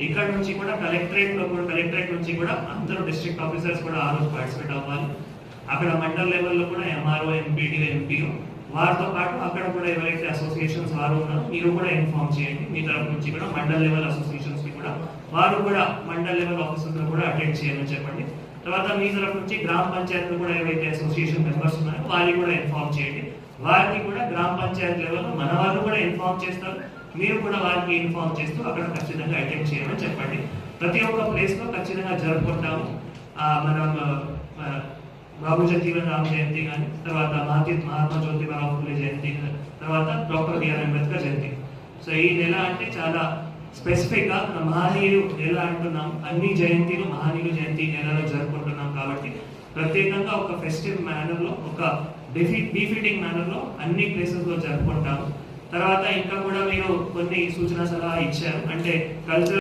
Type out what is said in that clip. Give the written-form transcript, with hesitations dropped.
ఇక్కడ నుంచి కూడా కలెక్టరేట్ నుంచి కూడా అందరూ డిస్ట్రిక్ట్ ఆఫీసర్స్ కూడా ఆ రోజు పార్టిసిపేట్ అవ్వాలి. అక్కడ మండల్ లెవెల్లో కూడా ఎంఆర్ఓ, ఎంపీడీఓ, ఎంపీఓ వారితో పాటు అక్కడ కూడా ఎవరైతే అసోసియేషన్స్ వారు ఉన్నారో మీరు కూడా ఇన్ఫార్మ్ చేయండి. మీ తరఫు నుంచి కూడా మండల్ లెవెల్ అసోసియేషన్స్ కి కూడా వారు కూడా మండల్ లెవెల్ ఆఫీసర్స్ కూడా అటెండ్ చేయమని చెప్పండి. తర్వాత మీ తరఫు నుంచి గ్రామ పంచాయతీలు కూడా ఏవైతే అసోసియేషన్ మెంబర్స్ ఉన్నారో వారికి కూడా ఇన్ఫార్మ్ చేయండి. వారికి కూడా గ్రామ పంచాయతీ లెవెల్లో మన వాళ్ళు కూడా ఇన్ఫార్మ్ చేస్తారు. మీరు కూడా వారికి ఇన్ఫార్మ్ చేస్తూ అక్కడ ఖచ్చితంగా అటెండ్ చేయమని చెప్పండి. ప్రతి ఒక్క ప్లేస్ లో ఖచ్చితంగా జరుపుకుంటాము. మనం బాబు జగజీవన్ రామ్ జయంతి కానీ, తర్వాత మహాత్మా జ్యోతిరావు ఫులే జయంతి, తర్వాత డాక్టర్ బిఆర్ అంబేద్కర్ జయంతి. సో ఈ నెల అంటే చాలా స్పెసిఫిక్ గా మన మహనీయులు నెల అంటున్నాం. అన్ని జయంతిలు మహనీయులు జయంతి నెలలో జరుపుకుంటున్నాం కాబట్టి ప్రత్యేకంగా ఒక ఫెస్టివ్ మేనర్ లో, ఒక బీఫిటింగ్ మేనర్ లో అన్ని ప్లేసెస్ లో జరుపుకుంటాము. తర్వాత ఇంకా కూడా మీరు కొన్ని సూచన సలహా ఇచ్చారు, అంటే కల్చరల్